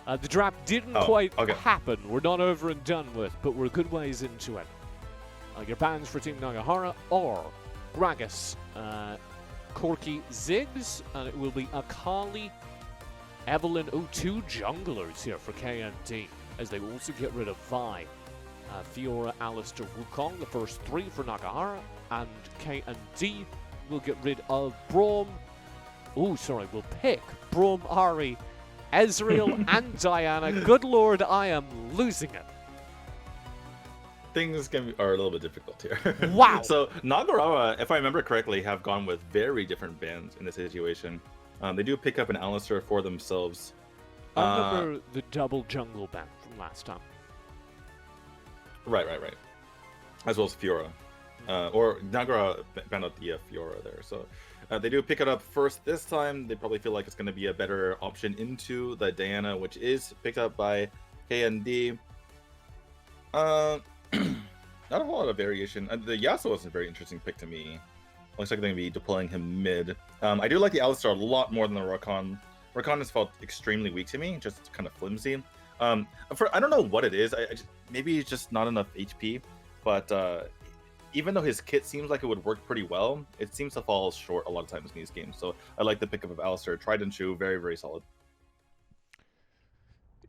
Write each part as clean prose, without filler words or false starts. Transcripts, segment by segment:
The draft didn't quite happen. We're not over and done with, but we're a good ways into it. Your bans for Team Naguara are Gragas, Corki, Ziggs, and it will be Akali, Evelyn, two junglers here for KND, as they also get rid of Vi. Fiora, Alistair, Wukong, the first 3 for Naguara, and KND will get rid of Braum. We'll pick Braum, Ari, Ezreal, and Diana. Good lord, I am losing it. Things are a little bit difficult here. Wow. So Naguara, if I remember correctly, have gone with very different bans in this situation. They do pick up an Alistair for themselves. I remember the double jungle ban from last time. Right. As well as Fiora. Or Naguara banned out the Fiora there. So they do pick it up first this time. They probably feel like it's going to be a better option into the Diana, which is picked up by KND. Not a whole lot of variation. The Yasuo was a very interesting pick to me. Looks like they're going to be deploying him mid. I do like the Alistar a lot more than the Rakan. Rakan has felt extremely weak to me, just kind of flimsy. I don't know what it is. Maybe it's just not enough HP. But even though his kit seems like it would work pretty well, it seems to fall short a lot of times in these games. So I like the pickup of Alistar. Tried and true, very, very solid.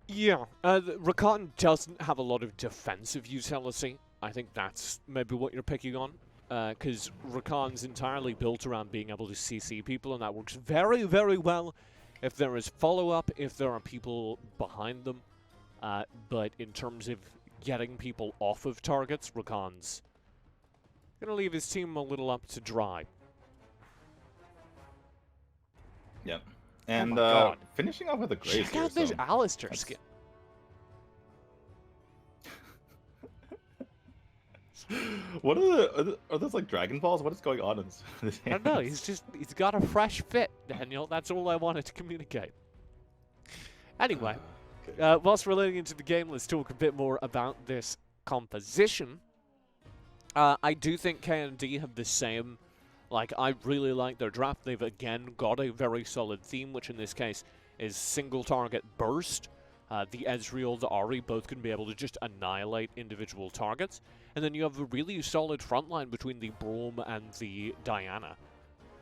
Yeah, Rakan doesn't have a lot of defensive utility. I think that's maybe what you're picking on. Because Rakan's entirely built around being able to CC people, and that works very, very well if there is follow-up, if there are people behind them. But in terms of getting people off of targets, Rakan's going to leave his team a little up to dry. Yep. And finishing off with a Graves. Check out this Alistair skin. What are those like Dragon Balls? What is going on in his hands? I don't know. He's got a fresh fit, Daniel. That's all I wanted to communicate. Anyway, whilst we're leading into the game, let's talk a bit more about this composition. I do think KND have the same. Like, I really like their draft. They've again got a very solid theme, which in this case is single target burst. The Ezreal, the Ahri, both can be able to just annihilate individual targets. And then you have a really solid front line between the Braum and the Diana.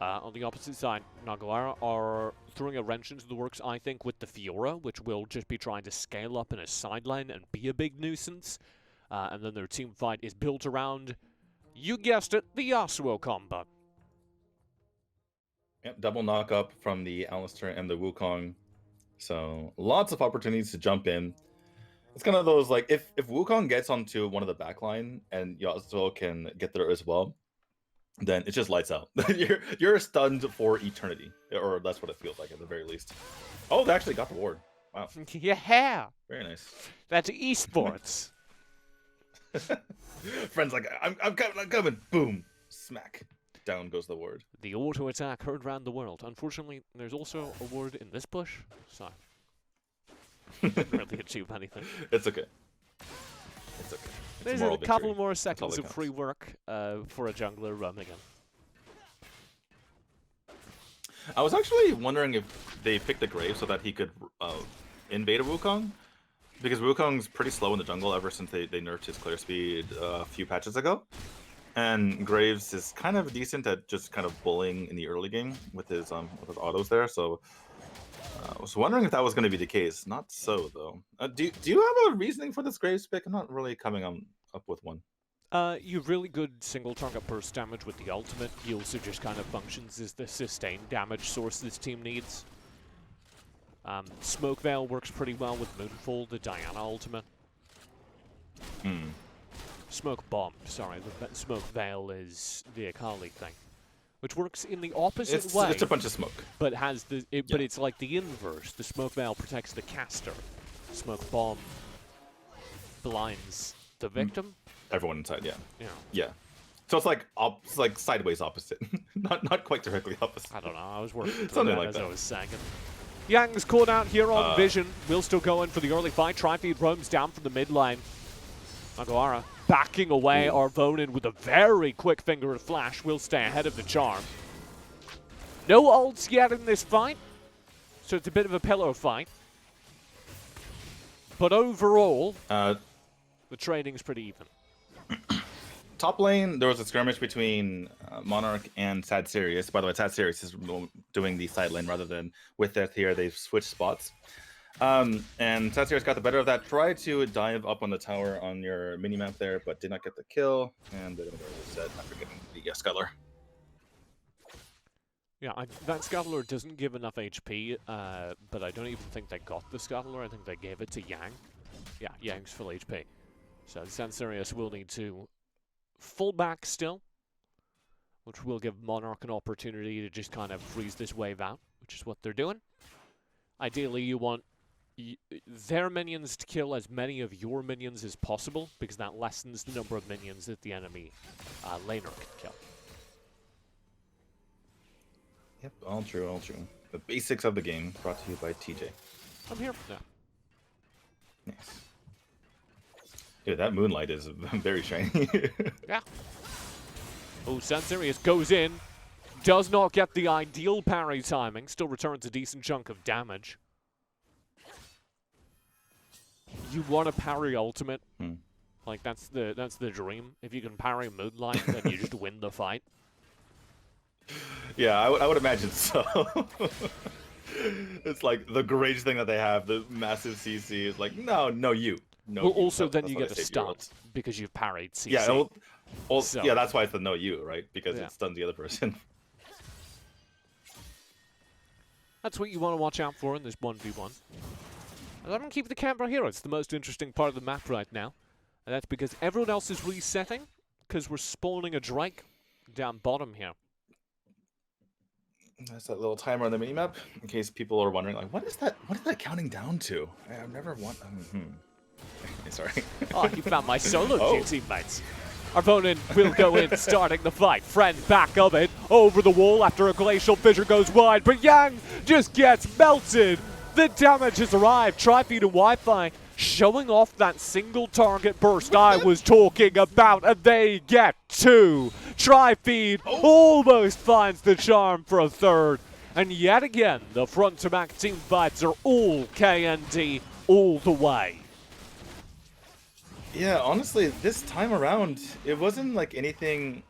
On the opposite side, Naguara are throwing a wrench into the works, I think, with the Fiora, which will just be trying to scale up in a sideline and be a big nuisance. And then their team fight is built around, you guessed it, the Yasuo combo. Yep, double knock up from the Alistair and the Wukong. So lots of opportunities to jump in. It's kind of those, like, if Wukong gets onto one of the backline and Yasuo can get there as well, then it's just lights out. you're stunned for eternity, or that's what it feels like at the very least. Oh, they actually got the ward. Wow. Yeah. Very nice. That's esports. Friends like, I'm coming. Boom. Smack. Down goes the ward. The auto attack heard round the world. Unfortunately, there's also a ward in this bush, so didn't really achieve anything. It's okay. It's okay. There's a couple more seconds of free work for a jungler roaming in. I was actually wondering if they picked the Grave so that he could invade a Wukong, because Wukong's pretty slow in the jungle ever since they nerfed his clear speed a few patches ago. And Graves is kind of decent at just kind of bullying in the early game with his autos there. So I was wondering if that was going to be the case. Not so though. Do you have a reasoning for this Graves pick? I'm not really coming up with one. You have really good single target burst damage with the ultimate. He also just kind of functions as the sustained damage source this team needs. Smoke Veil works pretty well with Moonfall, the Diana ultimate. Smoke Bomb, sorry, the Smoke Veil is the Akali thing, which works in the opposite way. It's a bunch of smoke, but has the but it's like the inverse. The Smoke Veil protects the caster. Smoke Bomb blinds the victim. Everyone inside, yeah. So it's like sideways opposite, not quite directly opposite. I don't know. I was working something that like as that. I was saying. Yang's caught out here on Vision. Will still go in for the early fight. Tri-feed roams down from the mid lane. Naguara backing away. Arvonin with a very quick finger of flash will stay ahead of the charm. No ults yet in this fight, so it's a bit of a pillow fight. But overall, Uh, the trading's pretty even. Top lane, there was a skirmish between Monarch and Sad Sirius. By the way, Sad Sirius is doing the side lane rather than with that here. They've switched spots. And Sad Sirius got the better of that. Tried to dive up on the tower on your minimap there, but did not get the kill. And they're going to go reset after getting the Scuttler. Yeah, that Scuttler doesn't give enough HP, but I don't even think they got the Scuttler. I think they gave it to Yang. Yeah, Yang's full HP. So Sad Sirius will need to full back still, which will give Monarch an opportunity to just kind of freeze this wave out, which is what they're doing. Ideally, you want their minions to kill as many of your minions as possible, because that lessens the number of minions that the enemy laner can kill. Yep, all true, all true. The basics of the game brought to you by TJ. I'm here now. Nice. Dude, that moonlight is very shiny. Yeah. Oh, Sad Sirius goes in. Does not get the ideal parry timing. Still returns a decent chunk of damage. You want to parry ultimate. Like, that's the dream. If you can parry Moonlight, then you just win the fight. Yeah, I would imagine so. It's like the greatest thing that they have, the massive CC is like, no, you. No, well, you. also That's then you what get I to say to your stun ults. because you've parried CC. Yeah, So- yeah, that's why it's the no you, right? Because Yeah. it stuns the other person. That's what you want to watch out for in this 1v1. And let them keep the camera here. It's the most interesting part of the map right now. And that's because everyone else is resetting, because we're spawning a Drake down bottom here. That's that little timer on the minimap, in case people are wondering, like, what is that counting down to? I've never Sorry. Oh, you found my solo Oh. queue, teammates. Our opponent will go in, starting the fight. Friend back of it, over the wall after a glacial fissure goes wide, but Yang just gets melted. The damage has arrived. Tri-Feed and Wi-Fi showing off that single target burst I was talking about, and they get two. Tri-Feed almost finds the charm for a third. And yet again, the front-to-back team fights are all KND all the way. Yeah, honestly, this time around, it wasn't like anything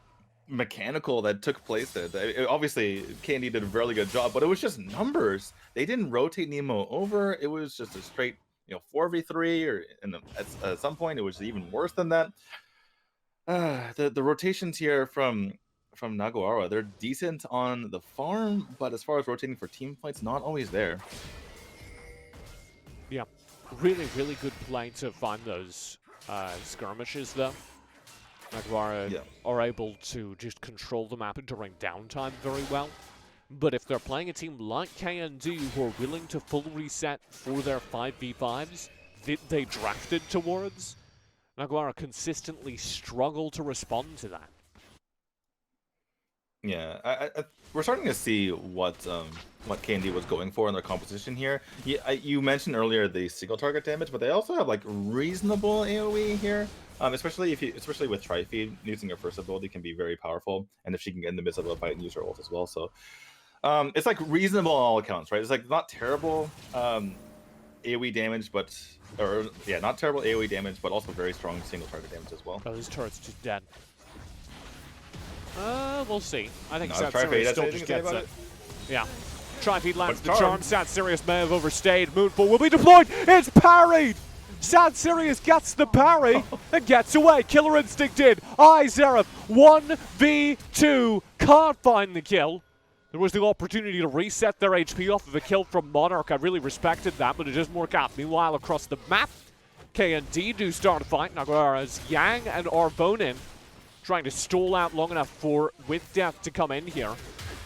mechanical that took place there. Obviously, KND did a really good job, but it was just numbers. They didn't rotate Nemo over. It was just a straight, 4v3, or at some point it was even worse than that. The rotations here from Naguara, they're decent on the farm, but as far as rotating for team fights, not always there. Yeah, really, really good play to find those skirmishes, though. Naguara are able to just control the map during downtime very well. But if they're playing a team like KND who are willing to full reset for their 5v5s that they drafted towards, Naguara consistently struggle to respond to that. Yeah, we're starting to see what KND was going for in their composition here. You mentioned earlier the single target damage, but they also have like reasonable AoE here. Especially with Tri-Feed, using her first ability can be very powerful, and if she can get in the midst of a fight and use her ult as well. So it's like reasonable on all accounts, right? It's like not terrible AoE damage, not terrible AoE damage, but also very strong single target damage as well. Oh, this turret's just dead. We'll see. I think No, Sad Tri-Feed, Sirius that's still anything just to say gets about it. Yeah. Tri-Feed lands But the charm. Sad Sirius may have overstayed. Moonfall will be deployed. It's parried. Sad Sirius gets the parry and gets away. Killer Instinct in. Zenith 1v2. Can't find the kill. There was the opportunity to reset their HP off of a kill from Monarch. I really respected that, but it doesn't work out. Meanwhile, across the map, KND do start a fight. Naguara's Yang and Arvonin trying to stall out long enough for With Death to come in here.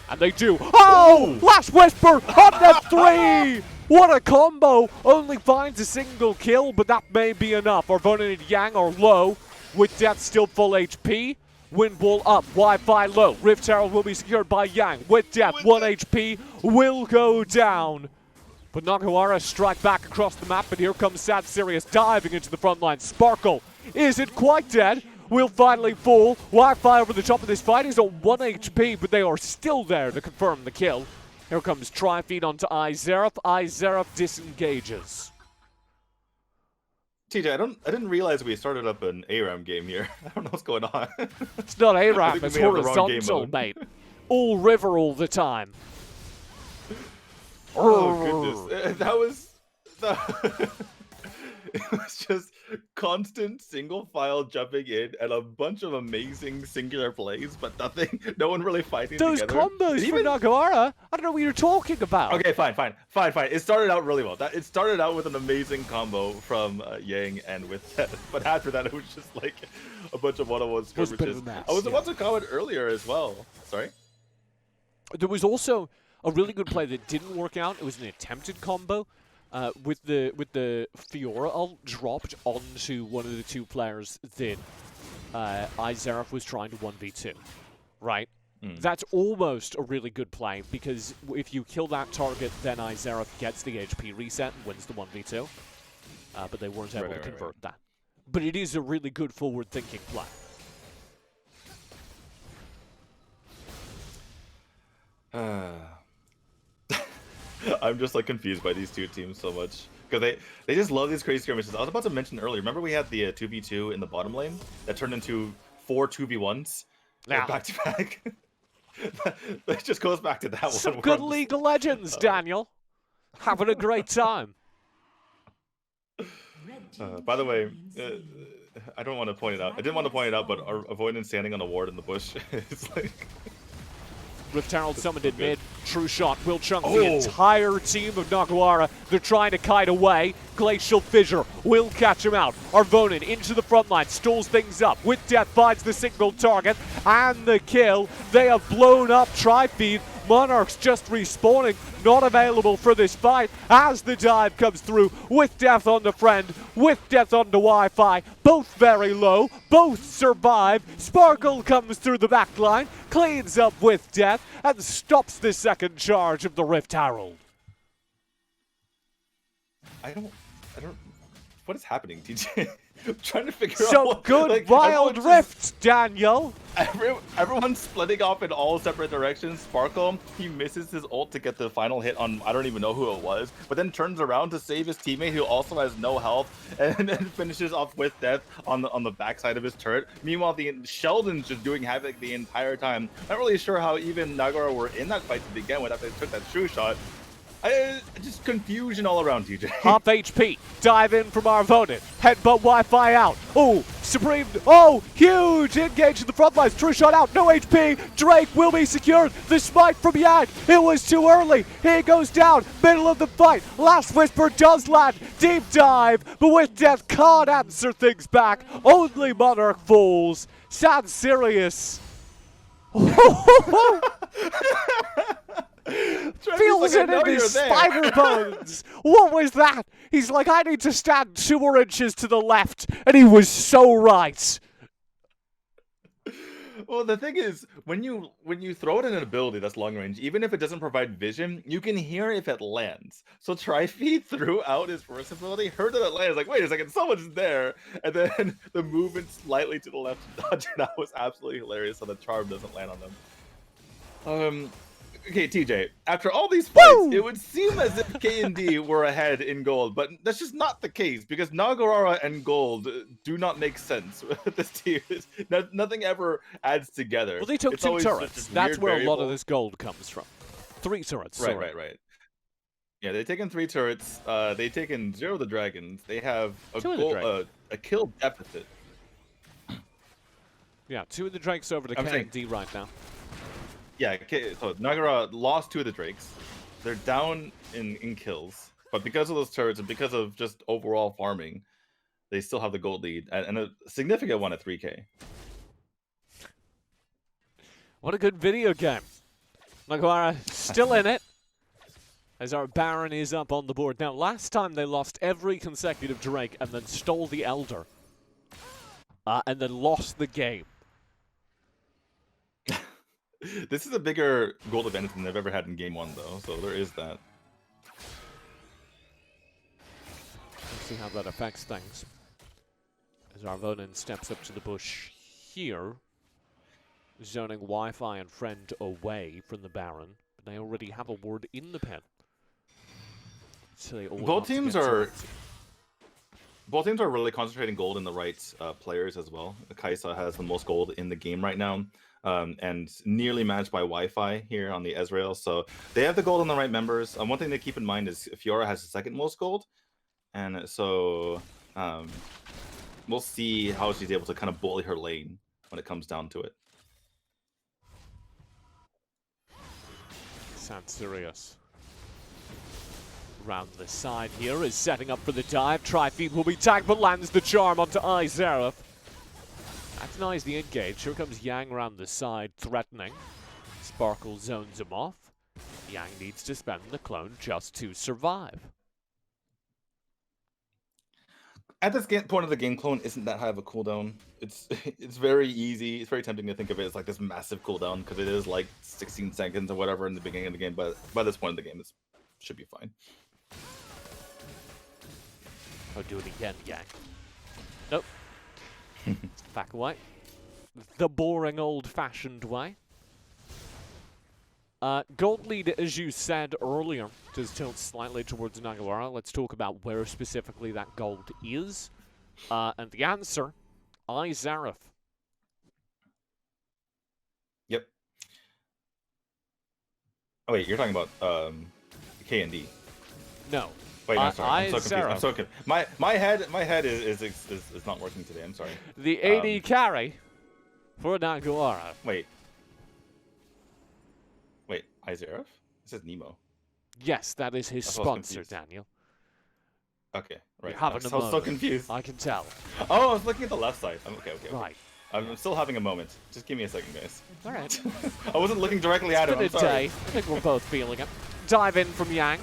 And they do. Oh! Last Whisper on the 3! What a combo! Only finds a single kill, but that may be enough. Arvonin and Yang are low. With Death still full HP. Wind Wall up, Wi-Fi low. Rift Herald will be secured by Yang. With Death, 1 HP will go down. But Naguara strike back across the map, and here comes Sad Sirius diving into the front line. Sparkle isn't quite dead. Will finally fall. Wi-Fi over the top of this fight is on 1 HP, but they are still there to confirm the kill. Here comes Tri-Feed onto Zenith. Zenith disengages. TJ, I didn't realize we started up an ARAM game here. I don't know what's going on. It's not I ARAM, think we it's may have the wrong game horizontal, mode. mate. All river all the time. Oh goodness, that was it was just constant single file jumping in and a bunch of amazing singular plays, but nothing. No one really fighting Those together. combos from Naguara, I don't know what you're talking about. Okay, fine. It started out really well. It started out with an amazing combo from Yang and with Ted, but after that it was just like a bunch of one-on-one skirmishes. I was about to comment earlier as well. Sorry. There was also a really good play that didn't work out. It was an attempted combo with the Fiora ult dropped onto one of the two players that Izerif was trying to 1v2, right? That's almost a really good play, because if you kill that target, then Izerif gets the HP reset and wins the 1v2. But they weren't able to convert that. But it is a really good forward-thinking play. I'm just like confused by these two teams so much, because they just love these crazy skirmishes. I was about to mention earlier, remember we had the 2v2 in the bottom lane that turned into 4 2v1s back to back. It just goes back to that one. Some good League of Legends, Daniel. Having a great time. By the way, I don't want to point it out. I didn't want to point it out, but our avoidance standing on a ward in the bush is like. Rift Herald summoned in mid. True shot will chunk the entire team of Naguara. They're trying to kite away. Glacial Fissure will catch him out. Arvonin into the front line, stalls things up. With Death finds the single target and the kill. They have blown up Tri-Feed. Monarchs just respawning, not available for this fight as the dive comes through with death on the friend, with death on the Wi-Fi, both very low, both survive. Sparkle comes through the back line, cleans up with death, and stops the second charge of the Rift Herald. I don't, what is happening, TJ? I'm trying to figure out. So good, like, wild rifts, Daniel. Everyone's splitting off in all separate directions. Sparkle, he misses his ult to get the final hit on, I don't even know who it was, but then turns around to save his teammate who also has no health, and then finishes off with death on the backside of his turret. Meanwhile, Sheldon's just doing havoc the entire time. Not really sure how even Naguara were in that fight to begin with after they took that true shot. Just confusion all around, TJ. Half HP. Dive in from Arvonin. Headbutt Wi-Fi out. Oh, Supreme. Oh, huge engage in the front lines. True shot out. No HP. Drake will be secured. The smite from Yang. It was too early. He goes down. Middle of the fight. Last Whisper does land. Deep dive. But with death can't answer things back. Only Monarch falls. Sad serious. Feels it in his spider bones. What was that? He's like, I need to stand 2 more inches to the left, and he was so right. Well, the thing is, when you throw it in an ability that's long range, even if it doesn't provide vision, you can hear if it lands. So Tri-Feed threw out his first ability, heard that it lands, like, wait a second, someone's there, and then the movement slightly to the left to dodge, and that was absolutely hilarious. So the charm doesn't land on them. Okay, TJ, after all these fights, it would seem as if KND were ahead in gold, but that's just not the case, because Naguara and gold do not make sense with this team. Nothing ever adds together. Well, they took 2 turrets. That's where a lot of this gold comes from. 3 turrets, sorry. Right. Yeah, they've taken 3 turrets. They've taken 0 of the dragons. They have a kill deficit. Yeah, 2 of the drakes over to KND right now. Yeah, so Naguara lost 2 of the drakes. They're down in kills, but because of those turrets and because of just overall farming, they still have the gold lead and a significant one at 3K. What a good video game. Naguara still in it, as our Baron is up on the board. Now, last time they lost every consecutive Drake and then stole the Elder, and then lost the game. This is a bigger gold advantage than they've ever had in game 1, though, so there is that. Let's see how that affects things. As Arvonin steps up to the bush here, zoning Wi-Fi and friend away from the Baron, but they already have a ward in the pen. So they all Both teams both teams are really concentrating gold in the right players as well. Kaisa has the most gold in the game right now, and nearly matched by Wi-Fi here on the Ezreal. So they have the gold on the right members. One thing to keep in mind is Fiora has the second most gold, and so we'll see how she's able to kind of bully her lane when it comes down to it. Sounds serious. Round the side here is setting up for the dive. Tri-feed will be tagged, but lands the charm onto Izerif. That denies the engage. Here comes Yang around the side, threatening. Sparkle zones him off. Yang needs to spend the clone just to survive. At this point of the game, clone isn't that high of a cooldown. It's very easy. It's very tempting to think of it as like this massive cooldown because it is like 16 seconds or whatever in the beginning of the game. But by this point of the game, it should be fine. I'll do it again, Yang. Nope. Back away. The boring old-fashioned way. Gold lead, as you said earlier, does tilt slightly towards Naguara. Let's talk about where specifically that gold is. And the answer, Izerif. Yep. Oh wait, you're talking about KND. No. Wait, no, sorry. I'm so confused. My head is not working today. I'm sorry. The AD carry for Naguara. Wait, Izerif? It says Nemo. Yes, that is his sponsor, Daniel. Okay, right. I was so confused. I can tell. Oh, I was looking at the left side. Okay. Right. I'm still having a moment. Just give me a second, guys. All right. I wasn't looking directly at him. It's been a day. I think we're both feeling it. Dive in from Yang.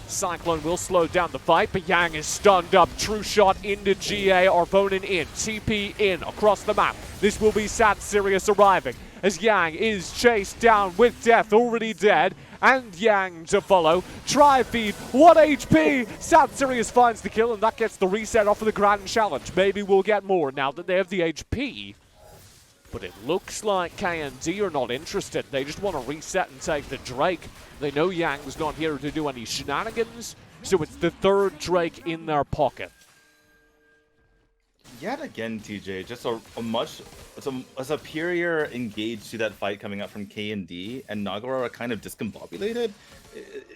Cyclone will slow down the fight, but Yang is stunned up. True shot into GA. Arvonin in. TP in across the map. This will be Sad Sirius arriving as Yang is chased down with death already dead. And Yang to follow. Tri-feed, 1 HP. Sad Sirius finds the kill, and that gets the reset off of the Grand Challenge. Maybe we'll get more now that they have the HP. But it looks like KND are not interested. They just want to reset and take the Drake. They know Yang's not here to do any shenanigans, so it's the third Drake in their pocket. Yet again, TJ, just a superior engage to that fight coming up from KND, and Naguara kind of discombobulated.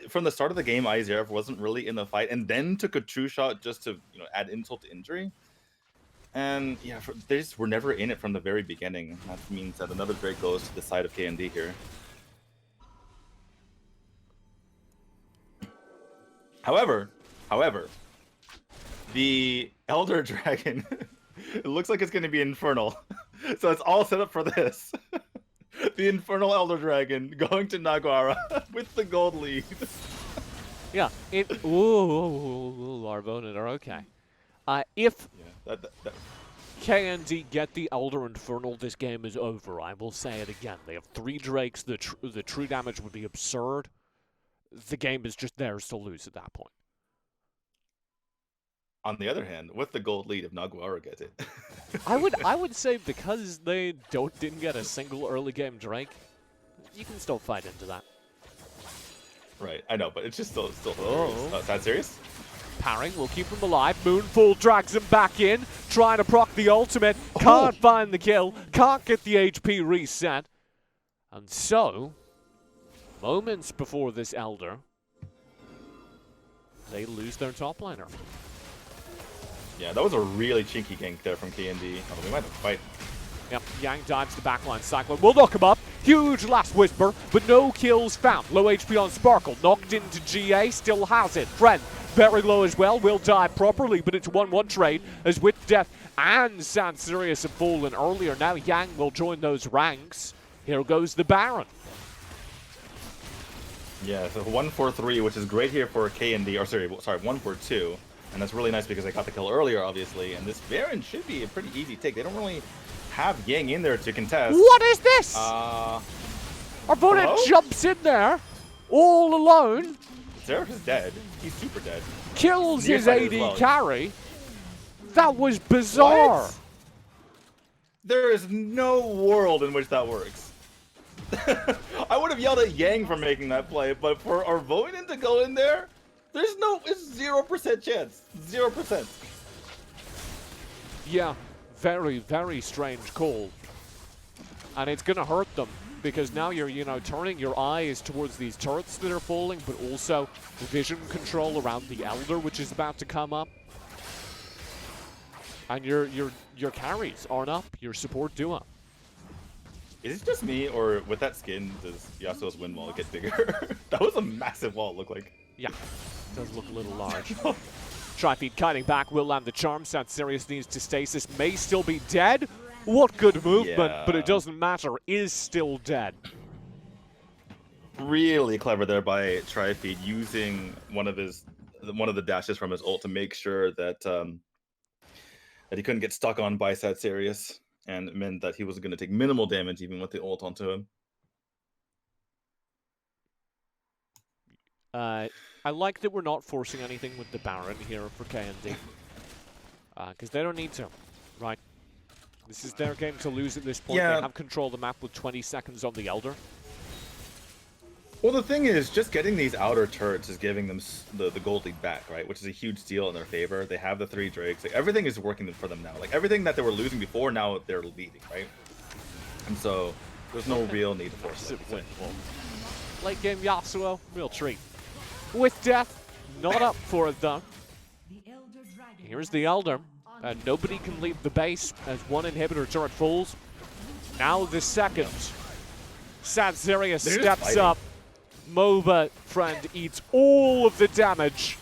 From the start of the game, Izerif wasn't really in the fight, and then took a true shot just to add insult to injury. And yeah, they just were never in it from the very beginning. That means that another Drake goes to the side of KND here. However, the Elder Dragon, it looks like it's going to be Infernal. So it's all set up for this. The Infernal Elder Dragon going to Naguara with the gold lead. Yeah. Ooh, Arvonin are okay. If KND get the Elder Infernal, this game is over. I will say it again. They have 3 Drakes. The true damage would be absurd. The game is just theirs to lose at that point. On the other hand, with the gold lead, if Naguara gets it, I would say because they didn't get a single early game Drake, you can still fight into that. Right, I know, but it's just still Sad Serious? Parrying will keep him alive. Moonfall drags him back in, trying to proc the ultimate. Can't find the kill, can't get the HP reset. And so, moments before this Elder, they lose their top laner. Yeah, that was a really cheeky gank there from KND. Oh, we might have to fight. Yep, Yang dives the backline. Cyclone will knock him up. Huge last whisper, but no kills found. Low HP on Sparkle. Knocked into GA, still has it. Friend, very low as well. Will die properly, but it's 1-1 trade as with Death and Sad Sirius have fallen earlier. Now Yang will join those ranks. Here goes the Baron. Yeah, so 1-4-3, which is great here for KND. Or sorry, 1-4-2. And that's really nice because I got the kill earlier, obviously. And this Baron should be a pretty easy take. They don't really have Yang in there to contest. What is this? Arvonin jumps in there, all alone. Zerif is dead. He's super dead. Kills his AD carry. That was bizarre. What? There is no world in which that works. I would have yelled at Yang for making that play, but for Arvonin to go in there, it's 0% chance. 0%. Yeah, very, very strange call. And it's going to hurt them, because now you're, you know, turning your eyes towards these turrets that are falling, but also the vision control around the Elder, which is about to come up. And your carries aren't up, your support do up. Is it just me, or with that skin, does Yasuo's wind wall get bigger? That was a massive wall, it looked like. Yeah, does look a little large. Tri-feed kiting back, will land the charm. Sad Serious needs to stasis, may still be dead. What good movement, Yeah. but it doesn't matter, is still dead. Really clever there by Tri-feed, using one of the dashes from his ult to make sure that that he couldn't get stuck on by Sad Serious, and it meant that he was going to take minimal damage even with the ult onto him. I like that we're not forcing anything with the Baron here for KND. Because they don't need to, right? This is their game to lose at this point. Yeah. They have control of the map with 20 seconds on the Elder. Well, the thing is, just getting these outer turrets is giving them the gold lead back, right? Which is a huge deal in their favor. They have the 3 Drakes. Like, everything is working for them now. Like, everything that they were losing before, now they're leading, right? And so, there's no real need to force it. Late game Yasuo, real treat. With death, not up for it though. Here's the Elder. Nobody can leave the base as one inhibitor turret falls. Now the second. Sad Serious steps up. MOBA friend eats all of the damage.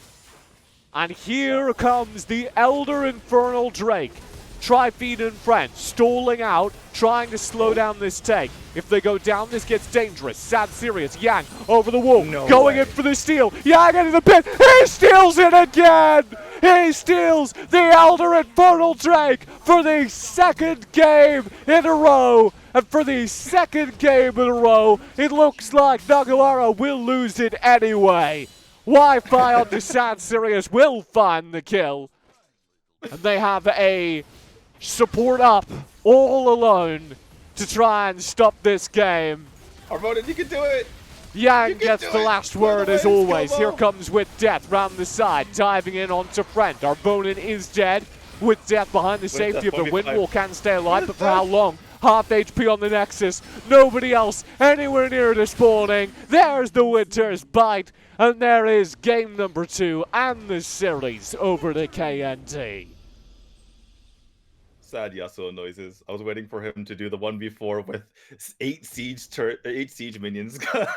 And here comes the Elder Infernal Drake. Tri-feed and friend stalling out, trying to slow down this take. If they go down, this gets dangerous. Sad Serious, Yang over the wall, going in for the steal. Yang into the pit, he steals it again! He steals the Elder Infernal Drake for the second game in a row. And for the second game in a row, it looks like Naguara will lose it anyway. Wi-Fi on the Sad Serious will find the kill. And they have a support up all alone to try and stop this game. Arvonin, you can do it! Yang gets the last word as always. Here comes with death round the side, diving in onto friend. Arvonin is dead. With death behind the safety of the wind wall, can stay alive, but for how long? Half HP on the Nexus. Nobody else anywhere near the spawning. There's the Winter's Bite. And there is game number 2 and the series over to KND. Sad Yasuo noises. I was waiting for him to do the 1v4 with 8 siege minions.